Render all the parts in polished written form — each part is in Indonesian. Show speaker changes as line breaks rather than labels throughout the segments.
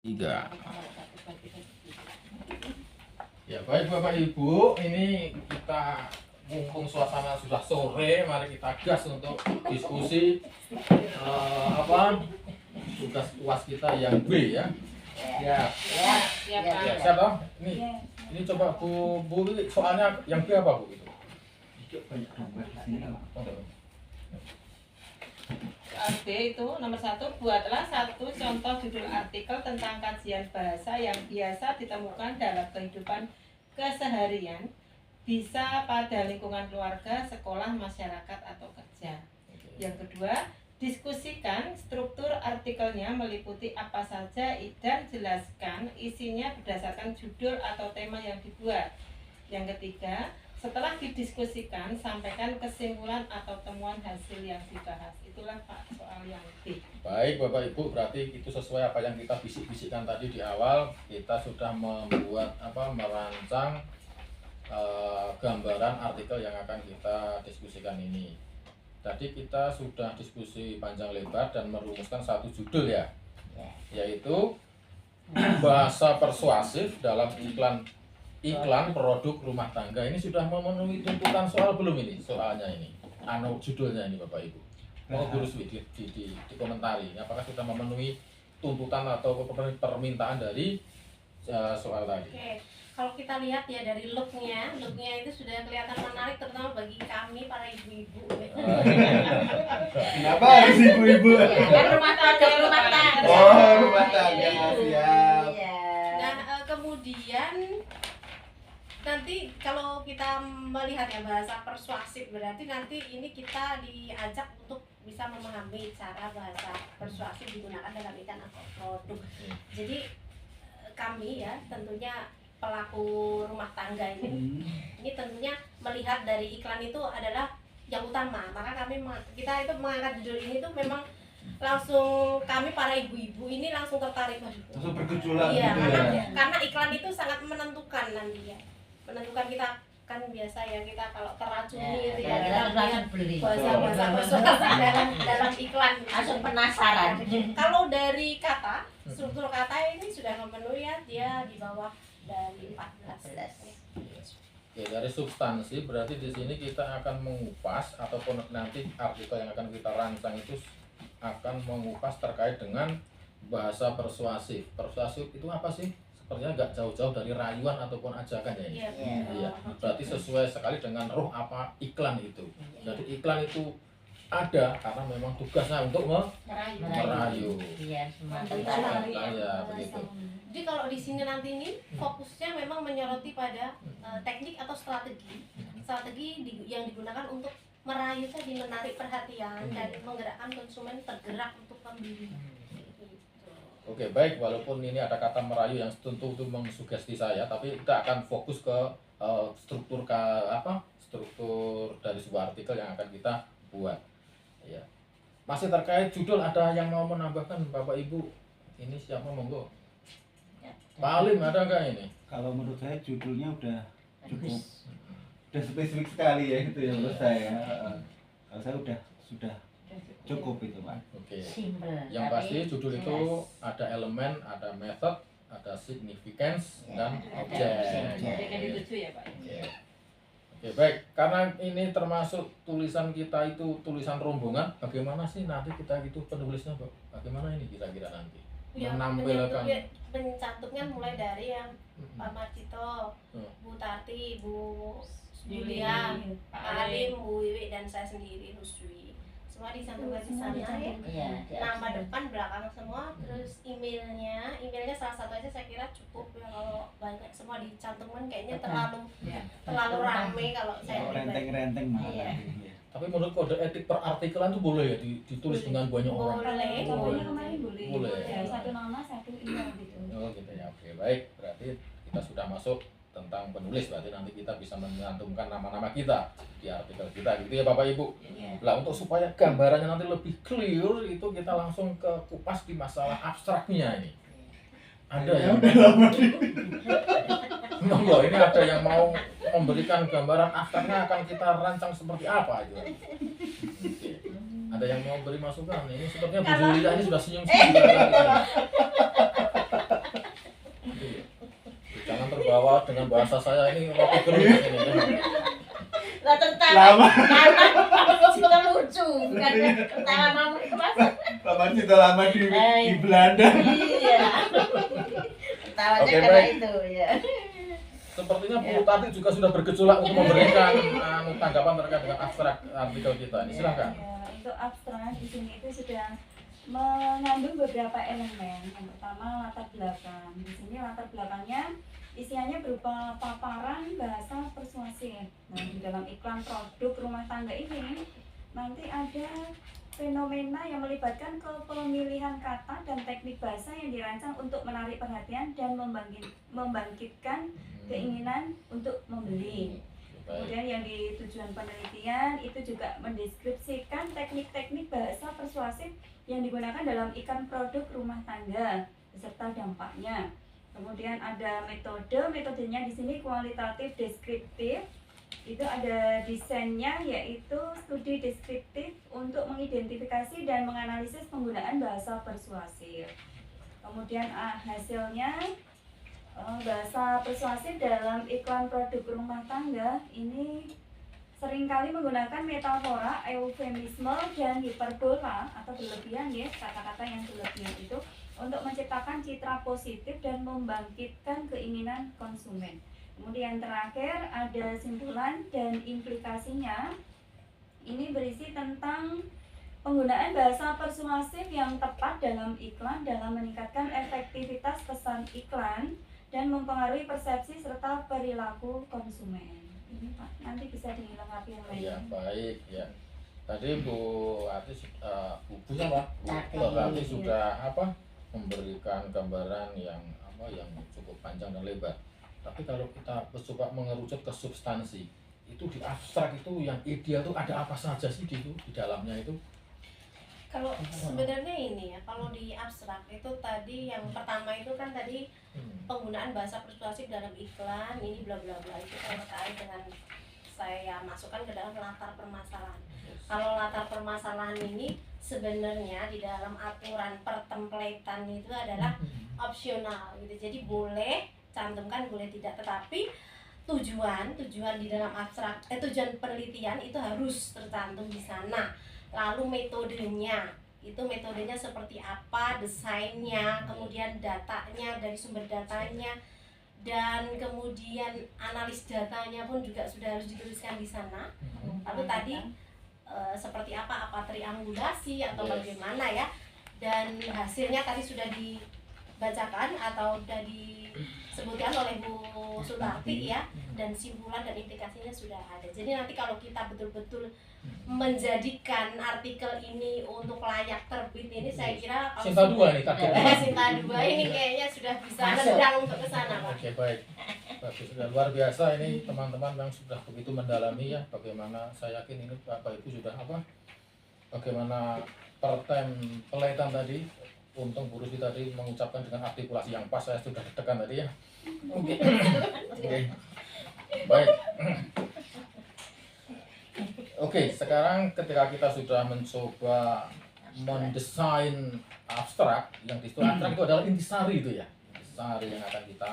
Tiga. Ya baik Bapak Ibu, ini kita mumpung suasana sudah sore, mari kita gas untuk diskusi tugas UAS kita yang B ya. Ya, ya siap toh? Ini coba Bu soalnya yang B apa Bu itu?
B itu nomor 1, buatlah satu contoh judul artikel tentang kajian bahasa yang biasa ditemukan dalam kehidupan keseharian, bisa pada lingkungan keluarga, sekolah, masyarakat, atau kerja. Yang kedua, diskusikan struktur artikelnya meliputi apa saja dan jelaskan isinya berdasarkan judul atau tema yang dibuat. Yang ketiga, setelah didiskusikan, sampaikan kesimpulan atau temuan hasil yang dibahas. Itulah Pak soal yang B.
Baik Bapak Ibu, berarti itu sesuai apa yang kita bisik-bisikkan tadi di awal. Kita sudah membuat merancang gambaran artikel yang akan kita diskusikan ini. Tadi kita sudah diskusi panjang lebar dan merumuskan satu judul ya, yaitu bahasa persuasif dalam iklan produk rumah tangga. Ini sudah memenuhi tuntutan soal belum ini? Soalnya ini, judulnya ini Bapak Ibu. Mau Guru Swi di komentari, apakah sudah memenuhi tuntutan atau permintaan dari soal tadi?
Oke, kalau kita lihat ya dari looknya itu sudah kelihatan menarik terutama bagi kami para ibu-ibu.
Kenapa harus ibu-ibu?
Kan rumah tangga.
Oh, rumah tangga, siap.
Nah, kemudian nanti kalau kita melihat ya bahasa persuasif, berarti nanti ini kita diajak untuk bisa memahami cara bahasa persuasif digunakan dalam iklan atau produk. Jadi kami ya tentunya pelaku rumah tangga ini tentunya melihat dari iklan itu adalah yang utama. Maka kita itu mengangkat judul ini tuh memang langsung kami para ibu-ibu ini langsung tertarik.
Langsung bergejolak
Iya,
gitu ya.
karena iklan itu sangat menentukan nanti ya. Menentukan kita kan biasa ya kita kalau teracuni gitu ya, kita lihat bahasa persuasif dalam iklan
langsung penasaran.
Kalau dari kata, struktur kata ini sudah memenuhi ya, dia di bawah dari 14.
Oke, dari substansi berarti di sini kita akan mengupas ataupun nanti artikel yang akan kita rancang itu akan mengupas terkait dengan bahasa persuasif. Persuasif itu apa sih? Sepertinya nggak jauh-jauh dari rayuan ataupun ajakan ya ini. Iya. Berarti sesuai sekali dengan roh apa iklan itu. Jadi iklan itu ada karena memang tugasnya untuk merayu.
Iya,
Ya, begitu.
Jadi kalau di sini nanti ini fokusnya memang menyoroti pada teknik atau strategi yang digunakan untuk merayu tadi, menarik perhatian dan menggerakkan konsumen tergerak untuk membeli.
Oke, baik, walaupun ini ada kata merayu yang tentu itu mengsugesti saya, tapi kita akan fokus ke struktur dari sebuah artikel yang akan kita buat. Ya. Masih terkait judul, ada yang mau menambahkan Bapak Ibu? Ini siapa, monggo? Pak Alim, ada nggak ini?
Kalau menurut saya judulnya udah cukup, udah spesifik sekali ya itu ya menurut saya. Kalau saya sudah cukup itu Pak.
Oke. Yang pasti judul itu ada elemen, ada method, ada significance dan objek.
Itu ya Pak.
Oke, baik. Karena ini termasuk tulisan kita itu tulisan rombongan, bagaimana sih nanti kita itu penulisnya, bagaimana ini kira-kira nanti?
Ya,
Menampilkan
mencantumnya mulai dari yang Pak Marcito, Bu Tati, Bu Julia, Pak Alim, Bu Wiwi, dan saya sendiri Ruswi. Semua dicantumkan di sana ya. Nama depan, belakang semua, terus emailnya salah satu aja saya kira cukup ya. Kalau banyak semua dicantumkan kayaknya terlalu rame kalau saya
Renteng-renteng malah.
Iya.
tapi menurut kode etik perartikelan itu boleh ya ditulis dengan banyak orang?
Boleh.
Contohnya kemarin boleh.
Boleh.
Ya, satu nama, satu email gitu.
Oh gitu ya, oke, baik. Berarti kita sudah masuk tentang penulis, berarti nanti kita bisa menyantumkan nama-nama kita di artikel kita gitu ya Bapak Ibu. Lah untuk supaya gambarannya nanti lebih clear itu kita langsung ke kupas di masalah abstraknya ini. Ada yang monggo, ini ada yang mau memberikan gambaran abstraknya akan kita rancang seperti apa aja. Ada yang mau beri masukan? Ini sepertinya Bu Julia ini sudah senyum-senyum. Wah, dengan bahasa saya ini roti gerung ini.
Lah tentang
Lama.
suka lucu, bukan ketawa mau kemasa.
Lama cinta lama di Belanda.
Iya. Ketawanya
Oke,
karena
baik.
itu ya.
Sepertinya Bu Tati juga sudah bergejolak untuk memberikan tanggapan terkait dengan abstrak artikel kita. Ini silakan.
Ya, untuk abstrak di sini itu sudah mengandung beberapa elemen. Yang pertama latar belakang. Di sini latar belakangnya isiannya berupa paparan bahasa persuasif. Nah, di dalam iklan produk rumah tangga ini nanti ada fenomena yang melibatkan kepemilihan kata dan teknik bahasa yang dirancang untuk menarik perhatian dan membangkitkan keinginan untuk membeli.
Baik.
Kemudian yang di tujuan penelitian itu juga mendeskripsikan teknik-teknik bahasa persuasif yang digunakan dalam iklan produk rumah tangga beserta dampaknya. Kemudian ada metodenya di sini kualitatif deskriptif. Itu ada desainnya yaitu studi deskriptif untuk mengidentifikasi dan menganalisis penggunaan bahasa persuasif. Kemudian hasilnya bahasa persuasif dalam iklan produk rumah tangga ini seringkali menggunakan metafora, eufemisme, dan hiperbola atau berlebihan ya, kata-kata yang berlebihan itu untuk menciptakan citra positif dan membangkitkan keinginan konsumen. Kemudian terakhir ada simpulan dan implikasinya. Ini berisi tentang penggunaan bahasa persuasif yang tepat dalam iklan dalam meningkatkan efektivitas pesan iklan dan mempengaruhi persepsi serta perilaku konsumen. Ini Pak, nanti bisa dilengkapi yang lain.
Iya, baik ya. Tadi Bu Ati Bu siapa?
Tati.
Bu Tati sudah memberikan gambaran yang cukup panjang dan lebar. Tapi kalau kita coba mengerucut ke substansi, itu di abstrak itu yang ideal itu ada apa saja sih di dalamnya itu?
Kalau sebenarnya ini ya, kalau di abstrak itu tadi yang pertama itu kan tadi penggunaan bahasa persuasif dalam iklan ini bla bla bla itu terkait dengan saya masukkan ke dalam latar permasalahan. Kalau latar permasalahan ini sebenarnya di dalam aturan pertemplatean itu adalah opsional gitu. Jadi boleh cantumkan, boleh tidak, tetapi tujuan di dalam abstrak tujuan penelitian itu harus tercantum di sana. Lalu metodenya seperti apa, desainnya, kemudian datanya dari sumber datanya, dan kemudian analis datanya pun juga sudah harus dituliskan di sana. Lalu tadi seperti apa triangulasi atau bagaimana ya, dan hasilnya tadi sudah dibacakan atau sudah disebutkan oleh Bu Sutarti ya, dan simpulan dan implikasinya sudah ada. Jadi nanti kalau kita betul-betul menjadikan artikel ini untuk layak terbit ini, saya kira kalau
Sinta 2 nih tadi.
Sinta 2 ini kayaknya sudah bisa
Masuk.
nendang untuk ke sana Pak.
Oke, baik. Bagus, sudah luar biasa ini teman-teman yang sudah begitu mendalami ya bagaimana. Saya yakin ini Bapak Ibu sudah bagaimana penelitian tadi. Untung Bu Rusdi tadi mengucapkan dengan artikulasi yang pas, saya sudah ditekan tadi ya. Oke. Baik. Oke, sekarang ketika kita sudah mencoba mendesain abstrak, yang disebut abstrak itu adalah intisari itu ya. Intisari yang akan kita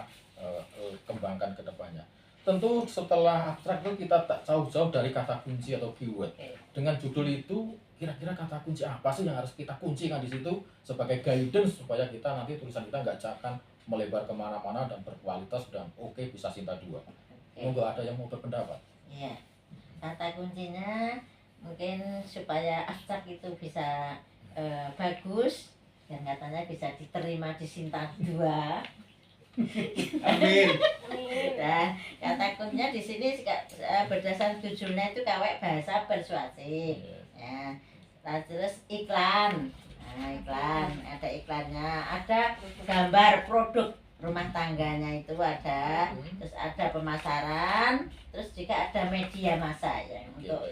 kembangkan ke depannya. Tentu setelah abstrak itu kita tak jauh-jauh dari kata kunci atau keyword. Dengan judul itu, kira-kira kata kunci apa sih yang harus kita kuncikan di situ sebagai guidance supaya kita nanti tulisan kita nggak akan melebar kemana-mana dan berkualitas dan oke bisa Sinta 2. Monggo ada yang mau berpendapat?
Iya, kata kuncinya mungkin supaya abstrak itu bisa bagus dan katanya bisa diterima di Sinta 2.
Amin.
Nah, kata kuncinya di sini berdasarkan judulnya itu kawek bahasa persuasif. Ya, terus iklan. Nah, iklan, ada iklannya, ada gambar produk rumah tangganya itu ada, terus ada pemasaran, terus juga ada media massa ya untuk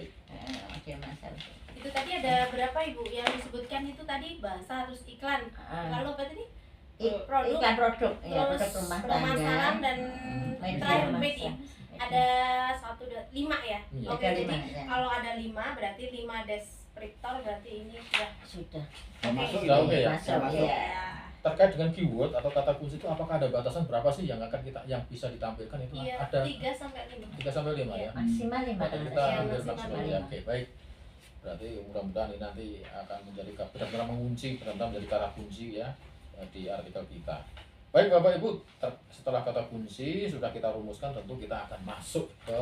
media massa.
Itu tadi ada berapa Ibu yang disebutkan itu tadi, bahasa terus iklan. Lalu apa tadi? Produk,
iklan produk, ya,
terus
produk rumah
pemasaran
tangga
dan terakhir media. Ada 5 ya.
Iya.
Oke,
Ada
jadi
5, ya.
kalau ada 5 berarti 5 deskriptor berarti ini sudah
Sudah
Masuk
Sudah oke ya?
masuk
Masuk.
ya.
terkait dengan keyword atau kata kunci itu apakah ada batasan berapa sih yang bisa ditampilkan itu?
Iya,
Ada
3 sampai 5.
3 sampai 5 ya.
Maksimal 5
Berarti kita
Iya,
ambil
maksimal
maksimal ya. Oke, baik. Berarti mudah-mudahan ini nanti akan menjadi benar-benar mengunci, benar-benar menjadi kata kunci ya di artikel kita. Baik Bapak Ibu, setelah kata kunci sudah kita rumuskan, tentu kita akan masuk ke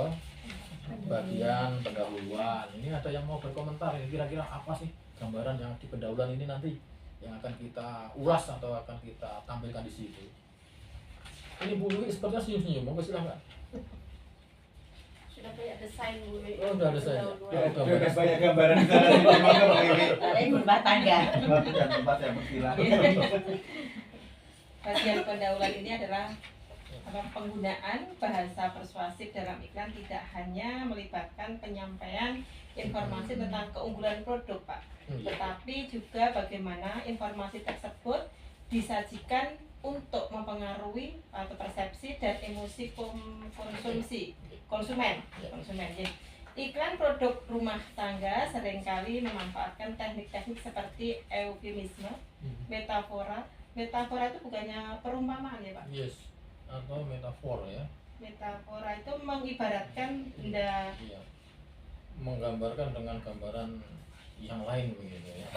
bagian pendahuluan. Ini ada yang mau berkomentar, ini kira-kira apa sih gambaran yang di pendahuluan ini nanti yang akan kita ulas atau akan kita tampilkan di situ. Ini Bu Wi sepertinya senyum-senyum, mau silakan.
Sudah banyak desain Bu.
Oh, udah ada saya.
Udah banyak gambaran di sana sih memang Pak Wiwi.
Kalian rumah tangga.
Waktu dan tempat saya persilakan.
Bagian pendahuluan ini adalah penggunaan bahasa persuasif dalam iklan tidak hanya melibatkan penyampaian informasi tentang keunggulan produk, Pak, tetapi juga bagaimana informasi tersebut disajikan untuk mempengaruhi atau persepsi dan emosi konsumen. Ya. Iklan produk rumah tangga seringkali memanfaatkan teknik-teknik seperti eufemisme, metafora. Metafora itu bukannya perumpamaan ya, Pak?
Yes, atau metafor ya.
Metafora itu mengibaratkan benda,
Iya. Menggambarkan dengan gambaran yang lain begitu ya.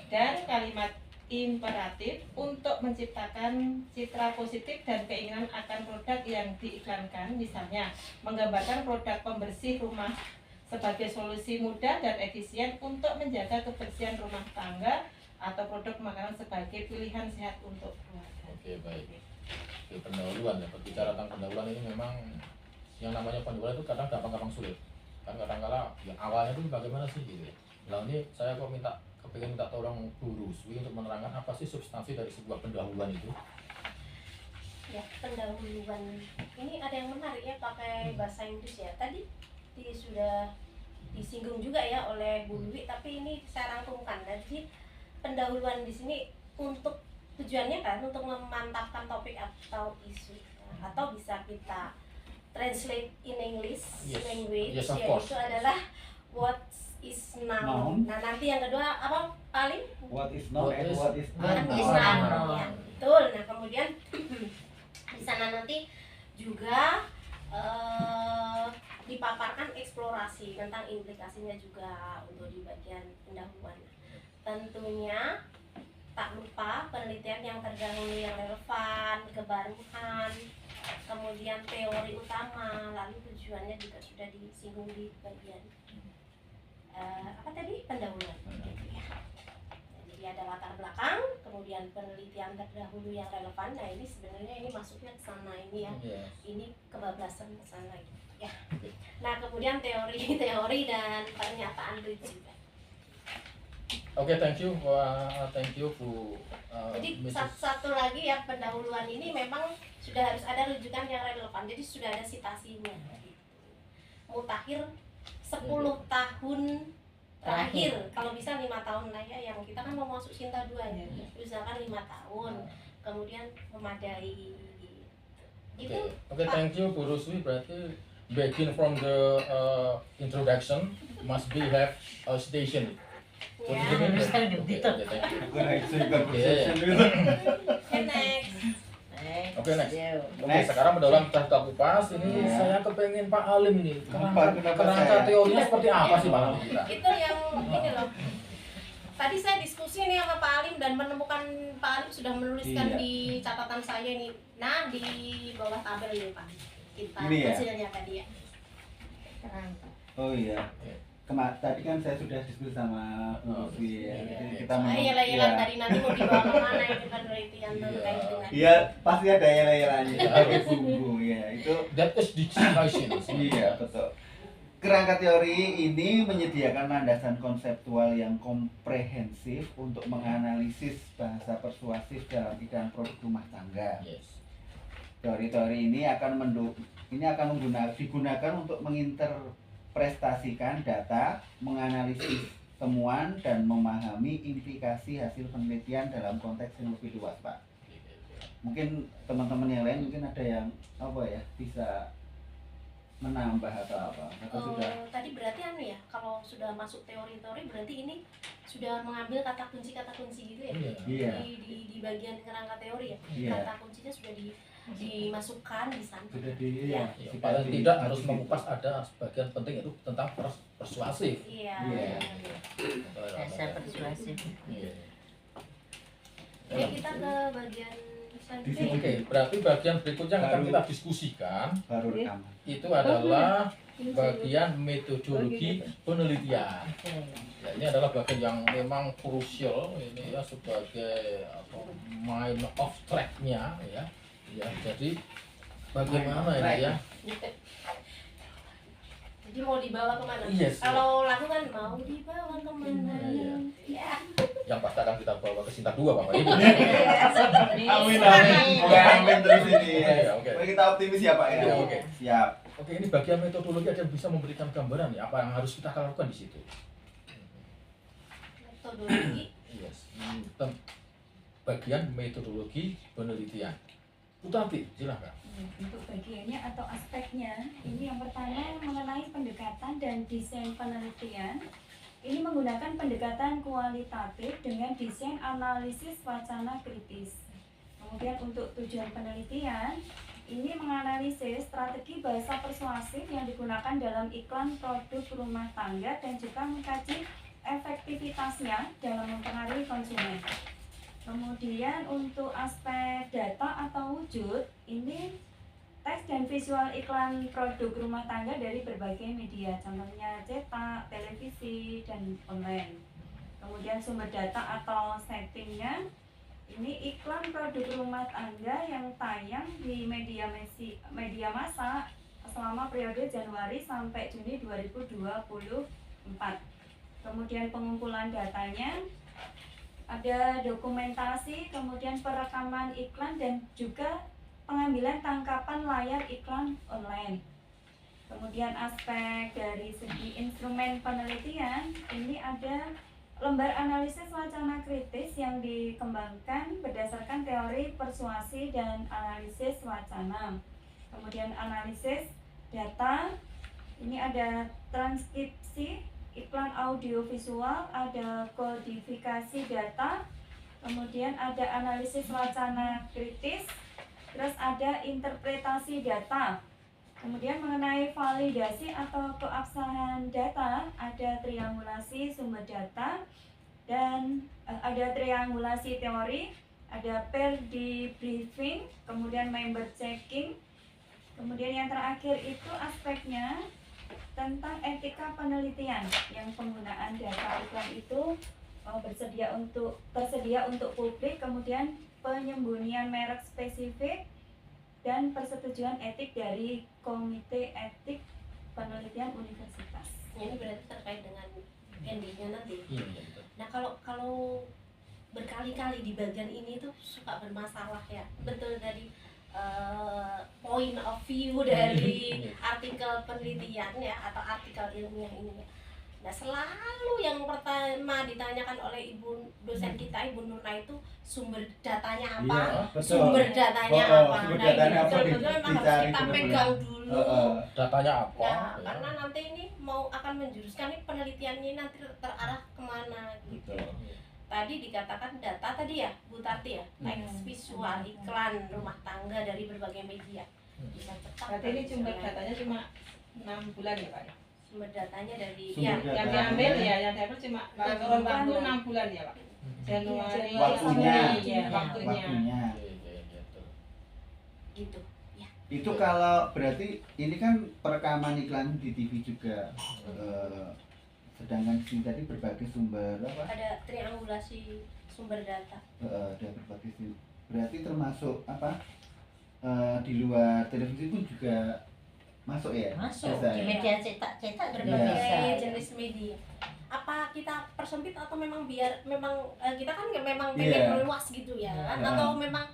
dan kalimat imperatif untuk menciptakan citra positif dan keinginan akan produk yang diiklankan. Misalnya, menggambarkan produk pembersih rumah sebagai solusi mudah dan efisien untuk menjaga kebersihan rumah tangga, atau produk makanan sebagai pilihan sehat untuk keluarga.
Oke, baik. Oke, pendahuluan ya. Berbicara tentang pendahuluan ini memang yang namanya pendahuluan itu kadang gampang-gampang sulit. Kan kadang-kala ya awalnya itu bagaimana sih gitu ya. Nah ini saya kok kepingin minta tolong Bu Ruswi untuk menerangkan apa sih substansi dari sebuah pendahuluan itu.
Ya, pendahuluan ini ada yang menarik ya, pakai bahasa Inggris ya. Tadi sudah disinggung juga ya oleh Bu Dwi, tapi ini saya rangkumkan. Jadi pendahuluan di sini untuk tujuannya kan untuk memantapkan topik atau isu, atau bisa kita translate in English language,
Yes, of
yaitu
course.
adalah what is noun. Nah, nanti yang kedua apa paling?
What is known and what is
What is
unknown.
unknown.
Ya, betul. Nah, kemudian di sana nanti juga dipaparkan eksplorasi tentang implikasinya juga untuk di bagian pendahuluan. Tentunya tak lupa penelitian yang terdahulu yang relevan, kebaruan, kemudian teori utama, lalu tujuannya juga sudah disinggung di bagian apa tadi, pendahuluan. Ya. Jadi ada latar belakang, kemudian penelitian terdahulu yang relevan. Nah ini sebenarnya ini masuknya ke sana ini ya, ini kebablasan ke sana ya. Nah kemudian teori dan pernyataan prinsip.
Oke, thank you Bu.
Jadi
Mrs.
satu lagi ya, pendahuluan ini memang sudah harus ada rujukan yang relevan. Jadi sudah ada citasinya. Mutakhir 10 tahun terakhir, kalau bisa 5 tahun lah ya, yang kita kan mau masuk Cinta 2 ya, usahakan 5 tahun, kemudian memadai gitu.
Oke, thank you Bu Ruswi. Berarti begin from the introduction must be have a station.
Ya.
Oke, thank you.
Bukan itu juga
Oke.
perception dulu.
Oke, next.
Oke, next.
Yo.
Oke,
Next.
sekarang pendahuluan kita kupas. Ini
Iya.
saya kepengen Pak Alim nih.
Kenapa
Kerangka
saya?
teorinya seperti apa sih Pak Alim kita?
Itu yang ini loh. Tadi saya diskusi nih sama Pak Alim dan menemukan Pak Alim sudah menuliskan
Iya.
di catatan saya nih. Nah, di bawah tabel ini Pak. Kita
Ini ya?
hasilnya tadi ya.
Kerangka.
Oh iya. Tadi kan saya sudah diskusi sama Bu Ruswi ya. Jadi kita
Nah,
memang-
yela-yelan
iya.
tadi nanti mau dibawa kemana itu penelitian
Iya.
terkait dengan
Iya, pasti ada yela-yelannya sebagai bumbu ya. Itu
That is digitalization.
iya, betul. Kerangka teori ini menyediakan landasan konseptual yang komprehensif untuk menganalisis bahasa persuasif dalam iklan produk rumah tangga.
Yes.
Teori-teori ini akan digunakan untuk menginterpretasikan data, menganalisis temuan, dan memahami implikasi hasil penelitian dalam konteks yang lebih luas, Pak. Mungkin teman-teman yang lain mungkin ada yang bisa menambah atau apa? Atau sudah?
tadi berarti anu ya, kalau sudah masuk teori-teori berarti ini sudah mengambil kata kunci gitu ya.
Iya.
Iya.
Di bagian kerangka teori ya.
Iya.
Kata kuncinya sudah dimasukkan di sana.
Sudah di
Iya.
Ya, paling tidak harus mengupas ada sebagian penting itu tentang persuasif.
Iya.
Iya.
Bahasa persuasif.
Iya.
Oke, kita ke bagian selanjutnya.
Oke, berarti bagian berikutnya yang akan
Baru.
kita diskusikan
baru rekaman.
itu adalah bagian metodologi penelitian. Ya, ini adalah bagian yang memang krusial ini ya sebagai main of track-nya ya. Ya, jadi bagaimana ini ya?
Jadi mau dibawa kemana?
Yes.
Kalau lagu kan mau dibawa kemana?
Iya.
Ya.
Yang pasti akan kita bawa ke Sinta 2 Bapak Ibu.
Amin amin. Moga amin terus ini.
Iya, oke.
Mari kita optimis ya Pak ya.
Iya, oke.
Siap.
Oke, ini bagian metodologi ada yang bisa memberikan gambaran ya apa yang harus kita lakukan di situ.
Metodologi.
Yes. Bagian metodologi penelitian. Utanti, silakan.
Untuk bagiannya atau aspeknya, ini yang pertama mengenai pendekatan dan desain penelitian. Ini menggunakan pendekatan kualitatif dengan desain analisis wacana kritis. Kemudian untuk tujuan penelitian, ini menganalisis strategi bahasa persuasif yang digunakan dalam iklan produk rumah tangga dan juga mengkaji efektivitasnya dalam mempengaruhi konsumen. Kemudian untuk aspek data atau wujud, ini teks dan visual iklan produk rumah tangga dari berbagai media, contohnya cetak, televisi, dan online. Kemudian sumber data atau settingnya, ini iklan produk rumah tangga yang tayang di media massa selama periode Januari sampai Juni 2024. Kemudian pengumpulan datanya, ada dokumentasi, kemudian perekaman iklan dan juga pengambilan tangkapan layar iklan online. Kemudian aspek dari segi instrumen penelitian, ini ada lembar analisis wacana kritis yang dikembangkan berdasarkan teori persuasi dan analisis wacana. Kemudian analisis data, ini ada transkripsi iklan audiovisual, ada kodifikasi data, kemudian ada analisis wacana kritis, terus ada interpretasi data. Kemudian mengenai validasi atau keabsahan data, ada triangulasi sumber data dan ada triangulasi teori, ada peer debriefing, kemudian member checking. Kemudian yang terakhir itu aspeknya tentang etika penelitian, yang penggunaan data iklan itu tersedia untuk publik, kemudian penyembunyian merek spesifik dan persetujuan etik dari Komite Etik Penelitian Universitas.
Ini berarti terkait dengan endingnya nanti.
Iya, betul.
Nah kalau berkali-kali di bagian ini tuh suka bermasalah ya. Betul dari point of view dari artikel penelitian ya atau artikel ilmiah ini ya. Nah selalu yang pertama ditanyakan oleh ibu dosen kita Ibu Nurna itu sumber datanya apa,
Iya, betul.
sumber datanya apa.
Sumber
Nah
datanya
ini
apa
betul-betul memang harus
dicari
kita
benar-benar.
pegang dulu.
Datanya apa?
Nah,
ya.
karena nanti ini mau akan menjuruskan ini penelitian ini nanti terarah kemana gitu.
Betul.
Tadi dikatakan data tadi ya Bu Tati ya, teks visual iklan rumah tangga dari berbagai media bisa cetak.
Berarti ini sumber datanya cuma 6 bulan ya Pak ya?
Sumber datanya dari
Sumber
ya
data.
Yang diambil ya, yang diambil cuma kurun waktu 6 bulan ya Pak? Januari
Waktunya.
ya, waktunya.
Waktunya.
Iya, iya, betul.
gitu. Ya.
Itu kalau berarti ini kan perekaman iklan di TV juga. Sedangkan di sini tadi berbagai sumber apa?
Ada triangulasi sumber data.
Ada berbagai sumber. Berarti termasuk apa? Di luar televisi pun juga masuk ya?
Masuk
Bisa
di
ya?
media cetak juga
Berbagai
bisa.
jenis media. Apa kita persempit atau memang biar memang kita kan memang
Iya.
pengen meluas gitu ya kan?
Iya.
Atau memang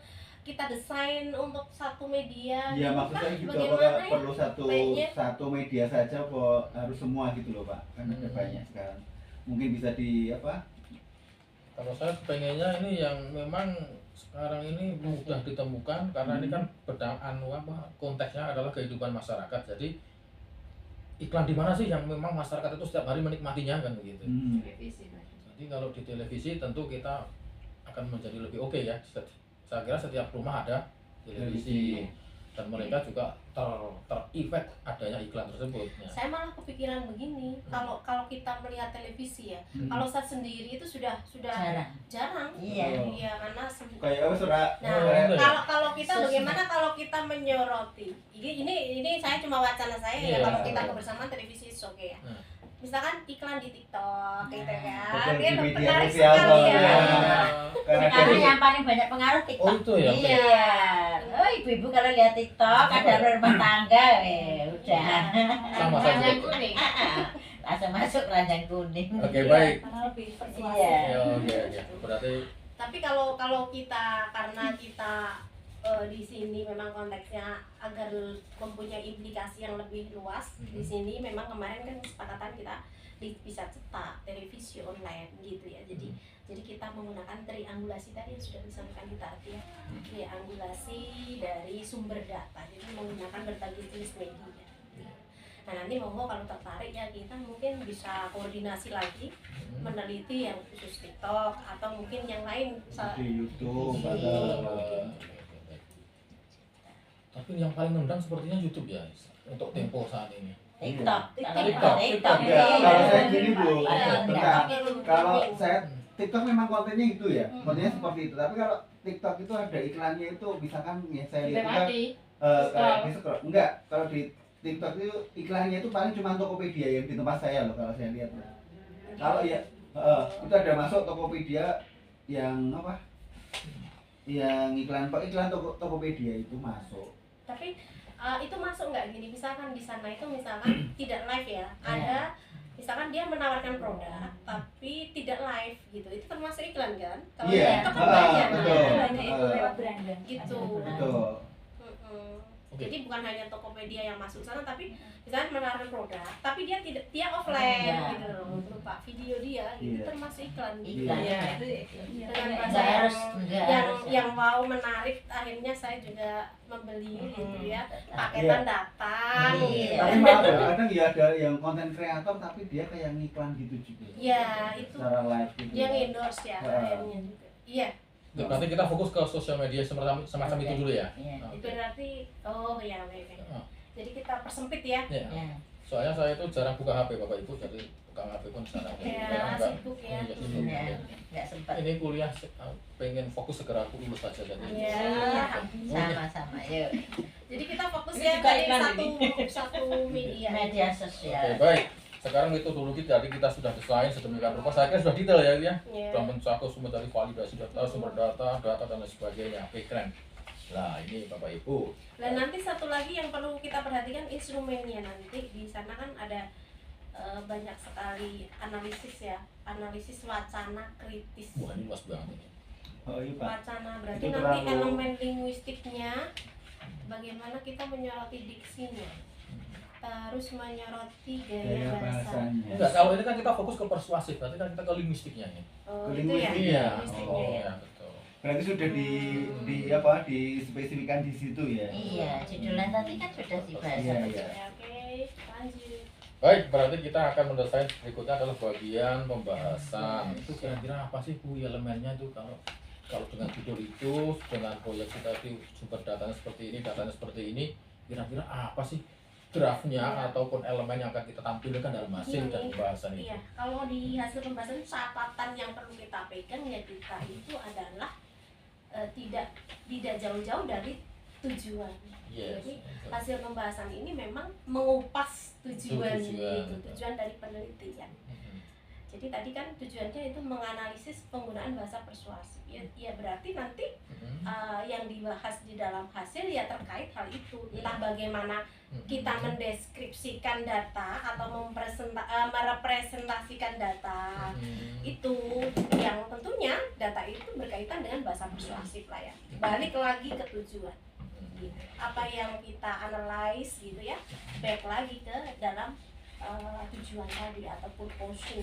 kita desain untuk satu media
Ya
gitu
maksudnya
kan?
gitu,
Bagaimana
apakah
ya?
perlu
Baiknya.
satu media saja kok harus semua gitu loh Pak? Kan ada
Hmm.
banyak sekarang. Mungkin bisa di apa?
Kalau saya pengennya ini yang memang sekarang ini mudah ditemukan karena ini kan konteksnya adalah kehidupan masyarakat. Jadi iklan di mana sih yang memang masyarakat itu setiap hari menikmatinya kan begitu.
Hmm.
Televisi Pak.
Jadi Jadi kalau di televisi tentu kita akan menjadi lebih oke ya. Saya kira setiap rumah ada televisi dan mereka juga terefek adanya iklan tersebut. Ya.
Saya malah kepikiran begini, kalau kita melihat televisi ya, kalau saya sendiri itu sudah jarang.
Iya.
Iya, karena
Kayak apa surat?
Nah, kalau kita bagaimana kalau kita menyoroti? Ini saya cuma wacana saya ya,
Iya.
kalau kita kebersamaan televisi oke ya. Misalkan iklan di TikTok gitu kan.
Betul,
Dia
di media
menarik
sosial
sekali ya.
soalnya. Karena
Karena
dari
yang paling banyak pengaruh TikTok.
Oh itu ya.
Iya. Oh ibu-ibu kalau lihat TikTok ada rumah tangga, udah.
Sama saja.
Ranjang kuning.
Langsung masuk ranjang kuning.
Oke baik.
Karena lebih persuasif.
Iya.
Ya, oke. Berarti
Tapi kalau kita karena kita di sini memang konteksnya agar mempunyai implikasi yang lebih luas. Di sini memang kemarin kan kesepakatan kita bisa cetak televisi online gitu ya. Jadi kita menggunakan triangulasi tadi yang sudah disampaikan kita ya. Triangulasi dari sumber data. Jadi menggunakan berbagai jenis media. Nah nanti monggo kalau tertarik ya kita mungkin bisa koordinasi lagi meneliti yang khusus TikTok atau mungkin yang lain
di YouTube
Di
atau
YouTube.
tapi yang paling nendang sepertinya YouTube ya untuk tempo saat ini.
TikTok.
TikTok.
TikTok.
ya, kalau saya gini Bu,
Iya.
bentar. Kalau
Iya.
saya TikTok memang kontennya itu ya, kontennya seperti itu. Tapi kalau TikTok itu ada iklannya itu, misalkan ya saya lihat juga kayak di scroll. Enggak, kalau di TikTok itu iklannya itu paling cuma Tokopedia yang di tempat saya loh kalau saya lihat. Kalau ya itu ada masuk Tokopedia yang apa? Yang iklan Tokopedia itu masuk.
Tapi itu masuk nggak gini, misalkan di sana itu misalkan tidak live ya, ada misalkan dia menawarkan produk tapi tidak live gitu, itu termasuk iklan kan? Kalau
Iya,
itu kan banyak
betul.
Banyak itu lewat beranda.
gitu.
Betul.
Oke.
Jadi bukan hanya Tokopedia yang masuk sana, tapi misalnya menawarkan produk, tapi dia offline
Iya.
gitu loh, berupa video dia, gitu
Iya.
termasuk iklan.
Iklan.
Iya, itu
Iya.
Dengan
Banyak
bahasa
Nggak harus, nggak
yang
harus.
yang wow menarik, akhirnya saya juga membeli gitu ya,
Iya.
paketan datang.
Iya.
Tapi malah kadang ya ada yang konten kreator tapi dia kayak ngiklan gitu juga.
Ya itu
Secara live gitu.
dia endorse ya akhirnya juga. Iya,
Oke, berarti kita fokus ke sosial media semacam itu dulu ya.
Iya.
Nah,
itu
oke.
berarti ya oke.
Ah.
Jadi kita persempit ya.
Ya.
Ya.
Soalnya saya itu jarang buka HP Bapak Ibu, jadi tukang HP pun jarang.
Ya, sibuk ya.
Iya, sibuk.
Ya. Nggak sempat.
Ini kuliah pengen fokus segera aku lulus saja jadi.
Iya.
Sama-sama yuk.
Jadi kita fokus
Ini
ya
juga
dari
iklan
satu media.
Media
Oke,
sosial.
baik. Sekarang metodologi tadi kita sudah desain sedemikian rupa. Saya kira sudah detail ya, ya.
Ya.
Sudah mencakup sumber dari validasi data, sumber data dan lain sebagainya. Oke, keren. Nah, ini Bapak Ibu.
Dan nanti satu lagi yang perlu kita perhatikan instrumennya, nanti di sana kan ada banyak sekali analisis ya, analisis wacana kritis.
Wah, ini luas banget ini.
Oh iya Pak.
Wacana berarti
Itu
nanti
terlalu-
elemen linguistiknya, bagaimana kita menyoroti diksinya, terus menyoroti
Gaya
gaya bahasa.
bahasanya.
Enggak, kalau ini kan kita fokus ke persuasif, berarti kan kita ke linguistiknya nih.
Oh,
Ke
itu ya,
linguistik.
Iya.
linguistiknya
Oh,
ya.
ya, betul.
Berarti sudah di apa dispesifikan di situ ya.
Iya, judulnya tadi kan sudah dibahas.
Iya, iya.
Ya, oke, lanjut.
Baik, berarti kita akan mendesain berikutnya adalah bagian pembahasan. Itu kira-kira apa sih Bu elemennya itu kalau dengan judul itu, dengan proyek kita itu sumber datanya seperti ini, datanya seperti ini, kira-kira apa sih draftnya
Iya.
ataupun elemen yang akan kita tampilkan dalam hasil dan pembahasan itu?
Iya, kalau di hasil pembahasan catatan yang perlu kita pegang ya kita itu adalah tidak jauh-jauh dari tujuan.
Yes.
Jadi hasil pembahasan ini memang mengupas tujuan
Tujuan.
gitu, tujuan dari penelitian. Jadi tadi kan tujuannya itu menganalisis penggunaan bahasa persuasif. Ya berarti nanti yang dibahas di dalam hasil ya terkait hal itu, entah bagaimana kita mendeskripsikan data atau merepresentasikan data itu, yang tentunya data itu berkaitan dengan bahasa persuasif lah ya. Balik lagi ke tujuan, gitu. Apa yang kita analyze gitu ya, back lagi ke dalam tujuan tadi atau purpose.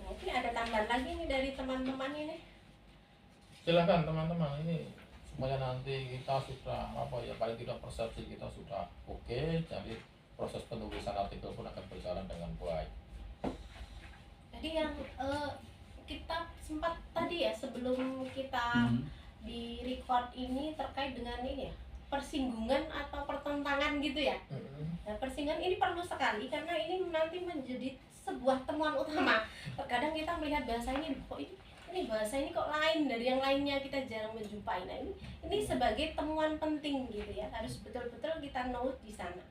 Mungkin ada tambahan lagi nih dari teman-teman ini.
Silakan teman-teman, ini supaya nanti kita sudah paling tidak persepsi kita sudah oke, jadi proses penulisan artikel pun akan berjalan dengan baik.
Jadi yang kita sempat tadi ya sebelum kita di record ini terkait dengan ini ya, persinggungan atau pertentangan gitu ya. Nah, persinggungan ini perlu sekali karena ini nanti menjadi sebuah temuan utama. Terkadang kita melihat bahasa ini kok ini bahasa ini kok lain dari yang lainnya, kita jarang menjumpai. Nah, ini sebagai temuan penting gitu ya. Harus betul-betul kita note di sana.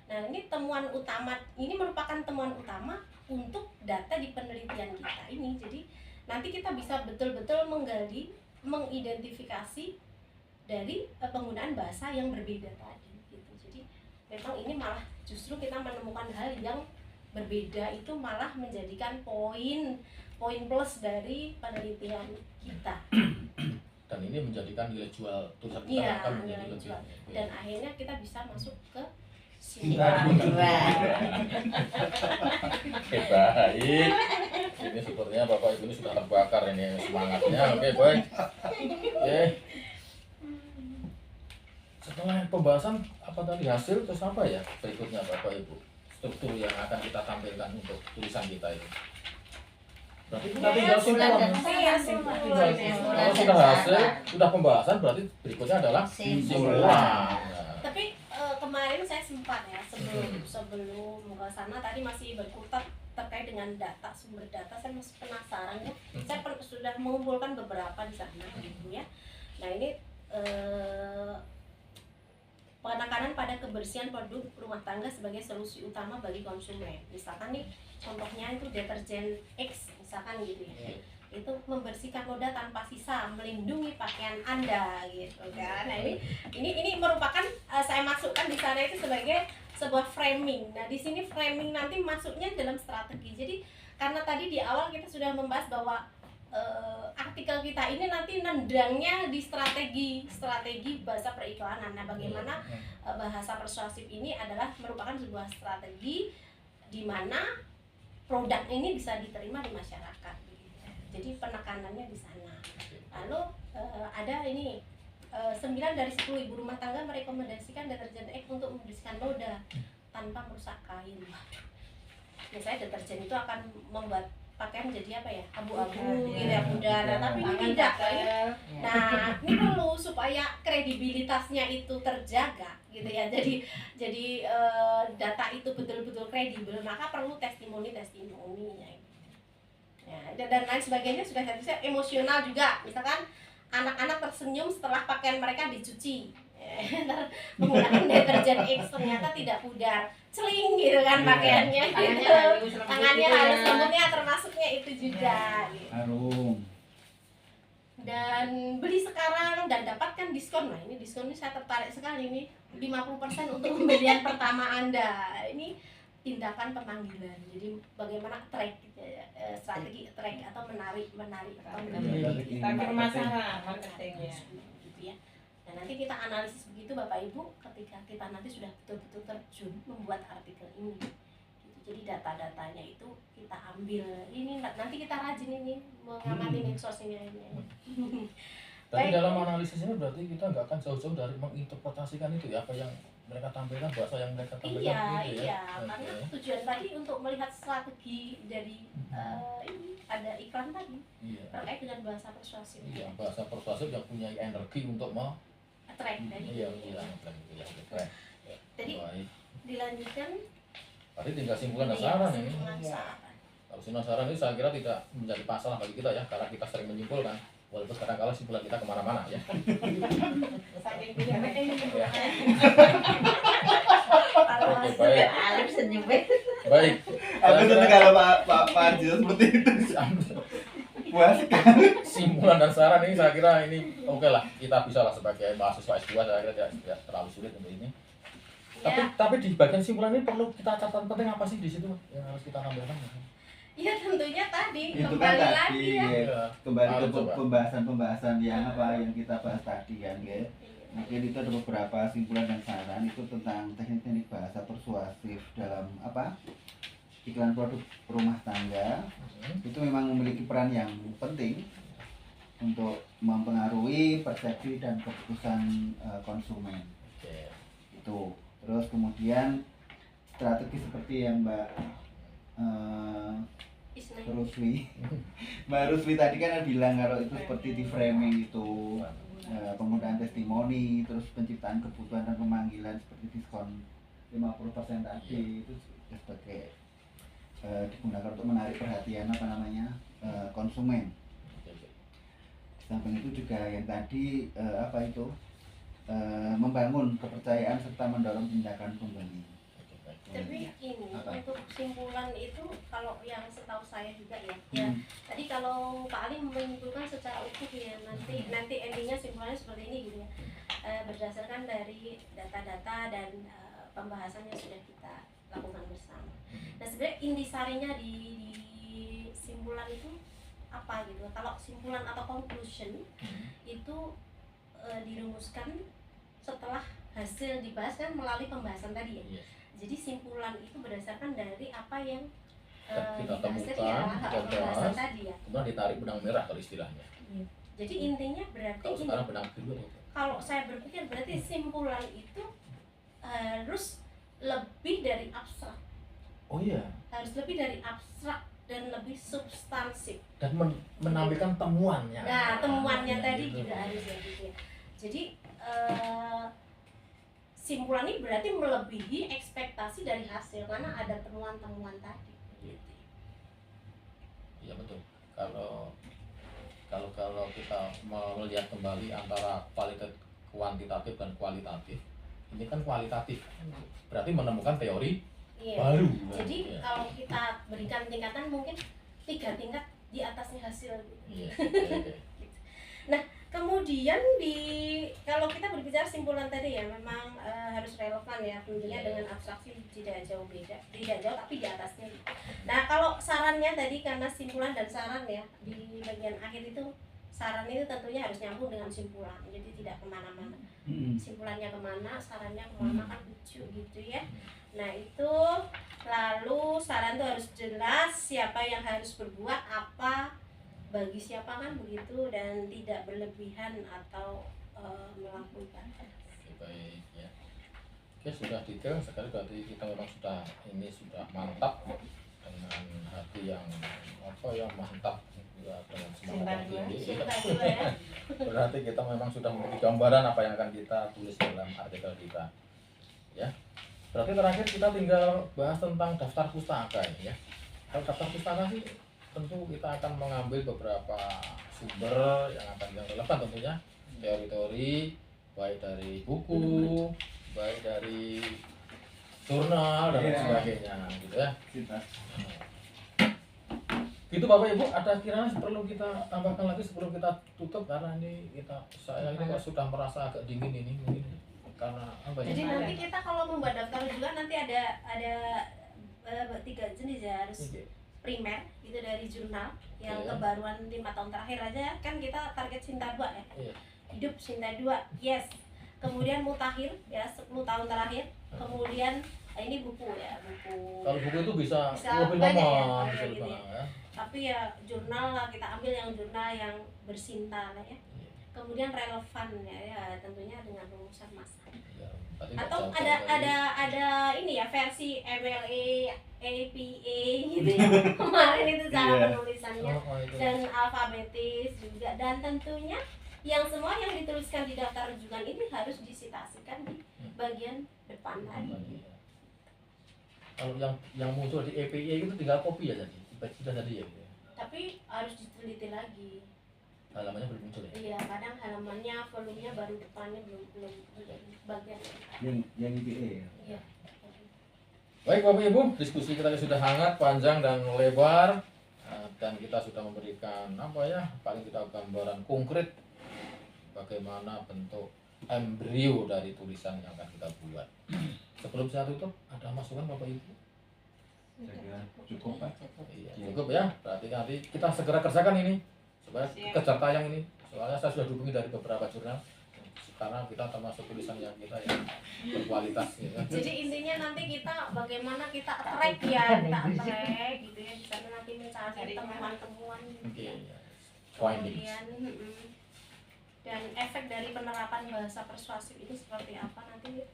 Nah, ini temuan utama, ini merupakan temuan utama untuk data di penelitian kita ini. Jadi nanti kita bisa betul-betul menggali, mengidentifikasi dari penggunaan bahasa yang berbeda tadi gitu. Jadi memang ini malah justru kita menemukan hal yang berbeda itu malah menjadikan poin plus dari penelitian kita.
Dan ini menjadikan nilai jual tulisan kita
Iya,
akan menjadi
nilai
lebih.
jual. Dan akhirnya kita bisa masuk ke
Simpan.
Baik. Ini sepertinya Bapak Ibu ini sudah terbakar ini semangatnya. Oke, baik. Oke. Setelah pembahasan apa tadi hasil terus apa ya berikutnya Bapak Ibu? Struktur yang akan kita tampilkan untuk tulisan kita ini. Berarti kita tinggal simpulan. Kalau sudah hasil, sudah pembahasan berarti berikutnya adalah simpulan.
Tapi kemarin saya sempat ya sebelum ke sana tadi masih berkutat terkait dengan data, sumber data. Saya masih penasaran ya. Saya sudah mengumpulkan beberapa di sana gitu ya. Nah, ini penekanan pada kebersihan produk rumah tangga sebagai solusi utama bagi konsumen. Misalkan nih contohnya itu deterjen X misalkan gitu ya. Itu membersihkan noda tanpa sisa, melindungi pakaian Anda gitu kan. Nah, ini merupakan saya masukkan di sana itu sebagai sebuah framing. Nah, di sini framing nanti masuknya dalam strategi. Jadi karena tadi di awal kita sudah membahas bahwa artikel kita ini nanti nendangnya di strategi bahasa periklanan. Nah, bagaimana bahasa persuasif ini adalah merupakan sebuah strategi di mana produk ini bisa diterima di masyarakat. Jadi penekanannya di sana. Lalu ada ini 9 dari 10 ibu rumah tangga merekomendasikan deterjen X untuk membersihkan noda tanpa merusak kain. Biasanya deterjen itu akan membuat pakaian jadi apa ya, abu-abu gitu ya, pudar. Tapi ini tidak. Nah, ini perlu supaya kredibilitasnya itu terjaga gitu ya. Jadi data itu betul-betul kredibel, maka perlu testimoninya ya, dan lain sebagainya. Sudah saya emosional juga, misalkan anak-anak tersenyum setelah pakaian mereka dicuci menggunakan deterjen X, ternyata tidak pudar, celing gitu kan pakaiannya gitu. Tangannya halus, lembutnya termasuknya itu juga gitu.
Harum.
Dan beli sekarang dan dapatkan diskon. Nah, ini diskon ini saya tertarik sekali nih, 50% untuk pembelian pertama Anda. Ini tindakan pemanggilan. Jadi bagaimana track strategi track atau menarik
Kita permasalahan marketingnya
gitu ya. Dan nanti kita analisis begitu Bapak Ibu ketika kita nanti sudah betul-betul terjun membuat artikel ini gitu. Jadi data-datanya itu kita ambil, ini nanti kita rajin ini mengamati medsos ini.
Tapi dalam analisis ini berarti kita nggak akan jauh-jauh dari menginterpretasikan itu ya, apa yang mereka tampilkan, bahasa yang mereka tampilkan gitu ya.
Karena tujuan tadi untuk melihat strategi dari ini ada iklan tadi terkait dengan bahasa persuasif.
Iya, bahasa persuasif yang punya energi untuk
Track dari. Jadi dilanjutkan.
Tadi tinggal simpulan dan saran ini.
Saran.
Kalau simpulan saran ini saya kira tidak menjadi masalah bagi kita ya, karena kita sering menyimpulkan. Walaupun kadang-kadang simpulan kita kemana-mana ya.
saking pindah ini
Ya.
Kalau
Oke, baik.
Alif senyum baik.
Baik.
Aku seneng kalau Pak Haji seperti itu. Puas sekali.
Simpulan dan saran ini saya kira ini oke lah, kita bisa lah sebagai mahasiswa S2, saya kira tidak terlalu sulit untuk ini. Tapi di bagian simpulan ini perlu kita catatan penting apa sih di situ yang harus kita tampilkan?
Ya tentunya tadi
Itu kan
kembali
tadi
lagi ya.
ya. Kembali ke
Coba.
pembahasan yang yang kita bahas tadi kan ya. Mungkin itu ada beberapa simpulan dan saran itu tentang teknik-teknik bahasa persuasif dalam iklan produk rumah tangga. Itu memang memiliki peran yang penting untuk mempengaruhi persepsi dan keputusan konsumen.
Oke.
Itu. Terus kemudian strategi seperti yang Mbak
Isna.
Ruswi. Mbak Ruswi tadi kan bilang kalau itu seperti di framing itu penggunaan testimoni, terus penciptaan kebutuhan dan pemanggilan seperti diskon 50% tadi itu sebagai digunakan untuk menarik perhatian konsumen. Samping itu juga yang tadi membangun kepercayaan serta mendorong tindakan pembeli.
Tapi ini
Apa?
untuk kesimpulan itu kalau yang setahu saya juga ya, tadi kalau Pak Ali menyimpulkan secara utuh ya, nanti endingnya simpulannya seperti ini gitu ya, berdasarkan dari data-data dan pembahasan yang sudah kita lakukan bersama. Nah sebenarnya intisarinya di simpulan itu apa gitu? Kalau simpulan atau conclusion itu dirumuskan setelah hasil dibahas kan melalui pembahasan tadi ya. Jadi simpulan itu berdasarkan dari apa yang
kita
dibahas tadi
temukan,
ya,
kita
pembahasan
bahas,
tadi ya.
kemudian ditarik benang merah kalau istilahnya.
Jadi intinya berarti
Kalau
ini,
sekarang benang biru itu.
kalau saya berpikir berarti simpulan itu harus lebih dari abstrak,
Oh iya,
harus lebih dari abstrak dan lebih substansif.
dan menampilkan temuannya.
Nah temuannya tadi
gitu.
juga harus jadi. Jadi simpulan ini berarti melebihi ekspektasi dari hasil karena ada temuan-temuan tadi.
Iya betul. Kalau kita mau melihat kembali antara kuantitatif dan kualitatif, ini kan kualitatif, berarti menemukan teori
Iya.
baru.
Jadi
Iya.
kalau kita berikan tingkatan mungkin 3 tingkat di atasnya hasil.
Iya, iya.
Kemudian kalau kita berbicara simpulan tadi ya memang harus relevan ya tentunya dengan abstraksi tidak jauh tapi di atasnya. Nah kalau sarannya tadi karena simpulan dan saran ya di bagian akhir itu saran itu tentunya harus nyambung dengan simpulan jadi tidak kemana-mana. Simpulannya kemana, sarannya kemana kan lucu gitu ya. Nah itu lalu saran itu harus jelas siapa yang harus berbuat apa bagi siapa kan begitu dan tidak berlebihan atau melakukan.
Oke, baik ya. Oke, sudah detail sekali berarti kita memang sudah mantap dengan hati yang mantap ya, dengan semangat yang tinggi.
Cinta dua ya.
Berarti kita memang sudah memiliki gambaran apa yang akan kita tulis dalam artikel kita. Ya. Berarti terakhir kita tinggal bahas tentang daftar pustaka ya. Kalau daftar pustaka sih tentu kita akan mengambil beberapa sumber yang relevan tentunya, teori-teori baik dari buku, baik dari jurnal dan lain sebagainya gitu ya. Gitu Bapak Ibu, ada kiranya perlu kita tambahkan lagi sebelum kita tutup karena saya ini kok sudah merasa agak dingin ini mungkin karena apa ya?
Jadi nanti kita kalau membuat daftar juga nanti ada 3 jenis ya harus primer itu dari jurnal yang kebaruan 5 tahun terakhir aja kan kita target Sinta 2 ya. Hidup Sinta 2 yes. Kemudian mutakhir ya 10 tahun terakhir. Kemudian ini buku ya buku.
Kalau buku itu bisa lebih
banyak
lama,
ya,
bisa
gitu
lebih
ya.
lama ya.
Tapi ya jurnal lah kita ambil yang jurnal yang bersinta lah ya. Kemudian relevan ya tentunya dengan rumusan masa.
Ya,
atau ada ini ya versi MLA APA gitu ya kemarin itu cara penulisannya dan alfabetis juga dan tentunya yang semua yang dituliskan di daftar rujukan ini harus disitasikan di bagian depan tadi.
Kalau yang muncul di APA itu tinggal copy ya tadi sudah tadi ya.
Tapi harus diteliti lagi.
Halamannya belum muncul ya?
Iya, kadang halamannya, volumenya baru depannya belum bagian
yang IPA ya?
Iya.
Baik Bapak Ibu, diskusi kita sudah hangat, panjang dan lebar dan kita sudah memberikan paling tidak gambaran konkret bagaimana bentuk embrio dari tulisan yang akan kita buat. Sebelum saya tutup, ada masukan Bapak Ibu?
Saya kira cukup Pak.
Iya, cukup ya, berarti nanti kita segera kerjakan ini supaya kejar tayang ini. Soalnya saya sudah hubungi dari beberapa jurnal karena kita termasuk tulisan yang kita yang berkualitas ya.
Jadi intinya nanti kita bagaimana kita track ya, kita track gitu ya, di sana nanti mencari temuan-temuan kemudian dan efek dari penerapan bahasa persuasif ini seperti apa nanti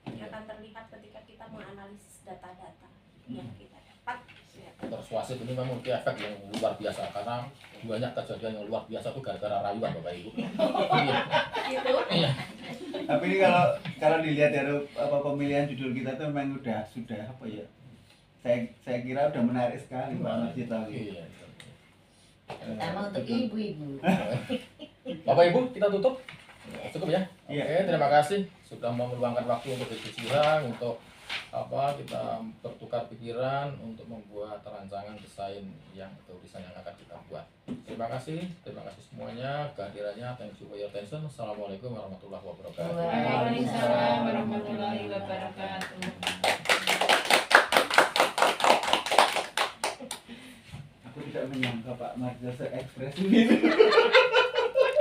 akan terlihat ketika kita menganalisis data-data yang kita dapat.
persuasif ini memang memiliki efek yang luar biasa karena banyak kejadian yang luar biasa tuh gara-gara rayuan Bapak Ibu. Iya.
Gitu.
Iya.
Tapi ini kalau dilihat dari pemilihan judul kita tuh memang sudah apa ya? Saya kira udah menarik sekali Pak Marcito.
Iya.
Terutama untuk ibu-ibu.
Bapak Ibu kita tutup. Cukup ya.
Iya.
Oke, terima kasih sudah mau meluangkan waktu untuk diskusian, untuk kita bertukar pikiran untuk membuat rancangan desain yang akan kita buat. Terima kasih semuanya kehadirannya. Thank you for your attention. Assalamualaikum warahmatullahi wabarakatuh.
Waalaikumsalam warahmatullahi wabarakatuh.
Aku tidak menyangka Pak Marcito se-ekspresif ini.